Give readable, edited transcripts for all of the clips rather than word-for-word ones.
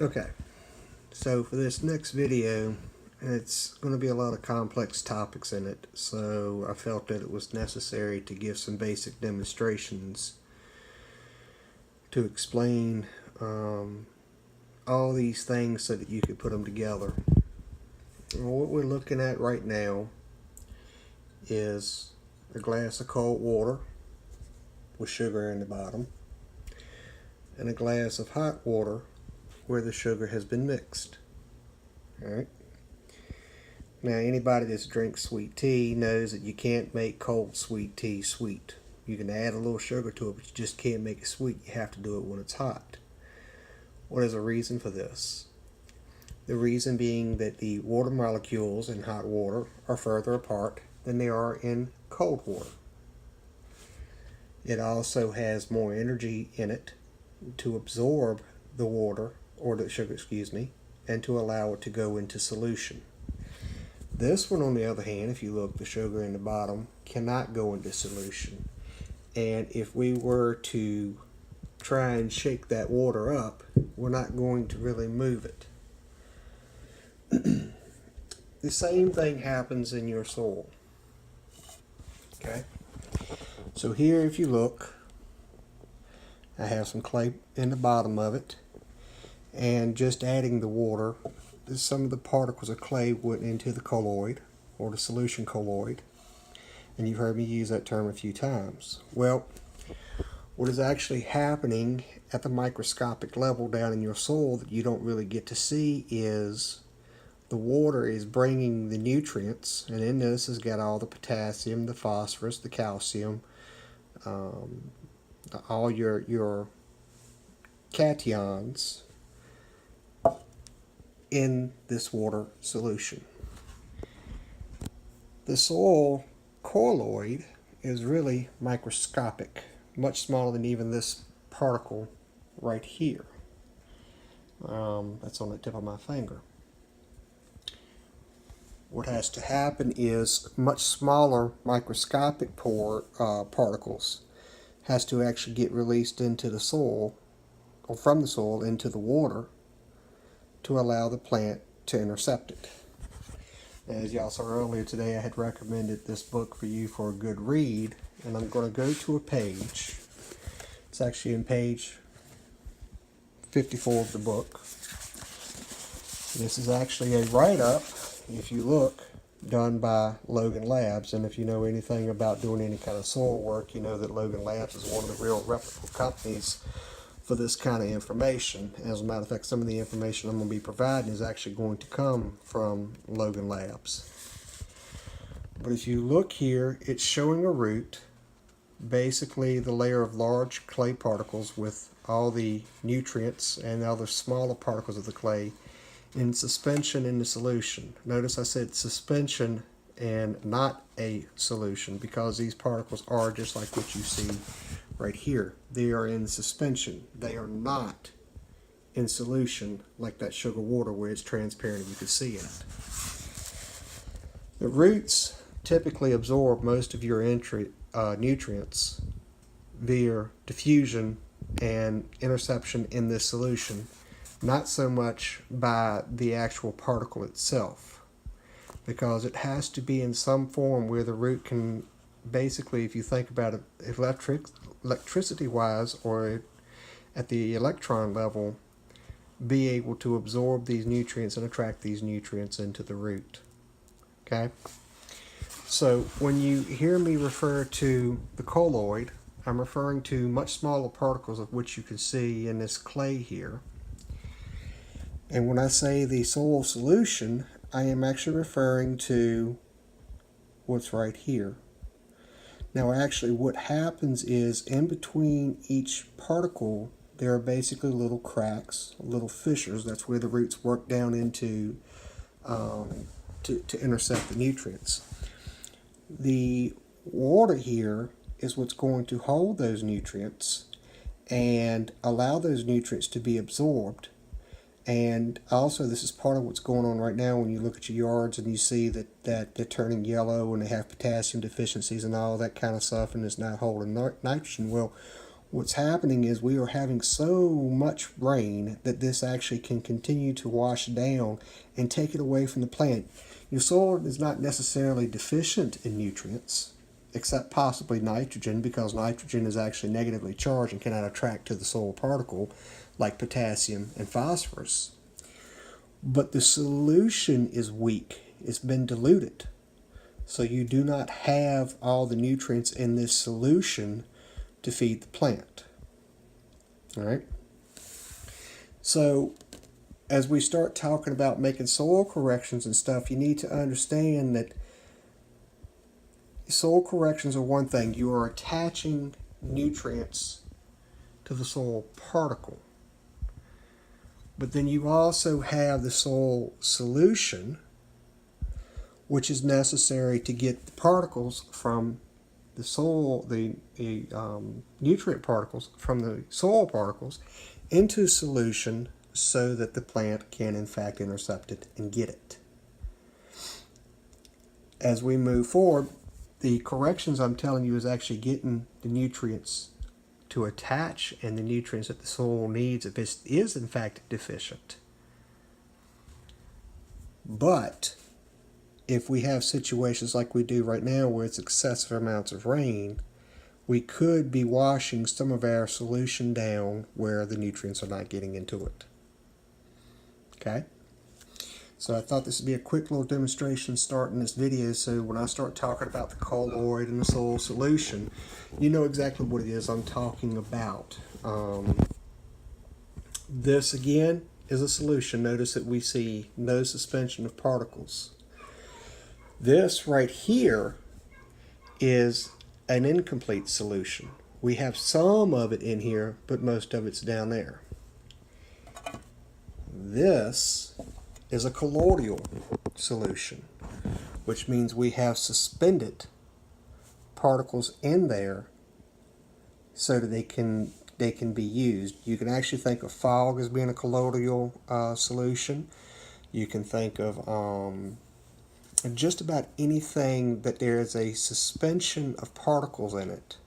Okay, so for this next video, it's going to be a lot of complex topics in it, so I felt that it was necessary to give some basic demonstrations to explain all these things so that you could put them together. And what we're looking at right now is a glass of cold water with sugar in the bottom and a glass of hot water where the sugar has been mixed. Alright. Now anybody that drinks sweet tea knows that you can't make cold sweet tea sweet. You can add a little sugar to it, but you just can't make it sweet. You have to do it when it's hot. What is the reason for this? The reason being that the water molecules in hot water are further apart than they are in cold water. It also has more energy in it to absorb the water, or the sugar, and to allow it to go into solution. This one, on the other hand, if you look, the sugar in the bottom cannot go into solution. And if we were to try and shake that water up, we're not going to really move it. The same thing happens in your soil. Okay? So here, if you look, I have some clay in the bottom of it, and just adding the water, some of the particles of clay went into the colloid, or the solution colloid, and you've heard me use that term a few times. Well, what is actually happening at the microscopic level down in your soil that you don't really get to see is the water is bringing the nutrients, and in this has got all the potassium, the phosphorus, the calcium, all your cations in this water solution. The soil colloid is really microscopic, much smaller than even this particle right here. That's on the tip of my finger. What has to happen is much smaller microscopic particles has to actually get released into the soil, or from the soil into the water, to allow the plant to intercept it. As y'all saw earlier today, I had recommended this book for you for a good read, and I'm going to go to a page. It's actually in page 54 of the book. This is actually a write-up, if you look, done by Logan Labs, and if you know anything about doing any kind of soil work, you know that Logan Labs is one of the real reputable companies for this kind of information. As a matter of fact, some of the information I'm going to be providing is actually going to come from Logan Labs. But if you look here, it's showing a root, basically the layer of large clay particles with all the nutrients and other smaller particles of the clay in suspension in the solution. Notice I said suspension and not a solution, because these particles are just like what you see right here. They are in suspension. They are not in solution like that sugar water where it's transparent and you can see it. The roots typically absorb most of your nutrients via diffusion and interception in this solution, not so much by the actual particle itself, because it has to be in some form where the root can basically, if you think about it, electricity wise, or at the electron level, be able to absorb these nutrients and attract these nutrients into the root. Okay? So when you hear me refer to the colloid, I'm referring to much smaller particles of which you can see in this clay here. And when I say the soil solution, I am actually referring to what's right here. Now actually what happens is, in between each particle there are basically little cracks, little fissures. That's where the roots work down into to intercept the nutrients. The water here is what's going to hold those nutrients and allow those nutrients to be absorbed. And also, this is part of what's going on right now when you look at your yards and you see that they're turning yellow and they have potassium deficiencies and all that kind of stuff, and it's not holding nitrogen. Well, What's happening is we are having so much rain that this actually can continue to wash down and take it away from the plant. Your soil is not necessarily deficient in nutrients, except possibly nitrogen, because nitrogen is actually negatively charged and cannot attract to the soil particle like potassium and phosphorus. But the solution is weak. It's been diluted. So you do not have all the nutrients in this solution to feed the plant. All right. So as we start talking about making soil corrections and stuff, you need to understand that soil corrections are one thing. You are attaching nutrients to the soil particle. But then you also have the soil solution, which is necessary to get the particles from the soil, the nutrient particles from the soil particles into solution so that the plant can in fact intercept it and get it. As we move forward, the corrections I'm telling you is actually getting the nutrients to attach and the nutrients that the soil needs if it is in fact deficient. But if we have situations like we do right now where it's excessive amounts of rain, we could be washing some of our solution down where the nutrients are not getting into it. Okay? So I thought this would be a quick little demonstration starting this video, so when I start talking about the colloid and the soil solution, you know exactly what it is I'm talking about. This again is a solution. Notice that we see no suspension of particles. This right here is an incomplete solution. We have some of it in here, but most of it's down there. This is a colloidal solution, which means we have suspended particles in there so that they can be used. You can actually think of fog as being a colloidal solution. You can think of just about anything that there is a suspension of particles in it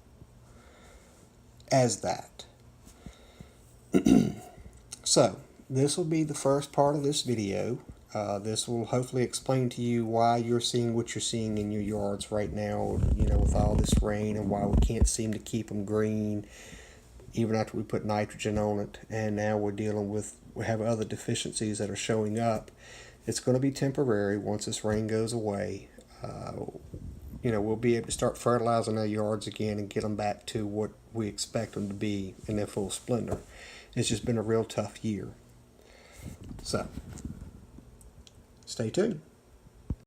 as that. So this will be the first part of this video. This will hopefully explain to you why you're seeing what you're seeing in your yards right now, you know, with all this rain, and why we can't seem to keep them green even after we put nitrogen on it. And now we have other deficiencies that are showing up. It's going to be temporary. Once this rain goes away, you know, we'll be able to start fertilizing our yards again and get them back to what we expect them to be in their full splendor. It's just been a real tough year. So, stay tuned.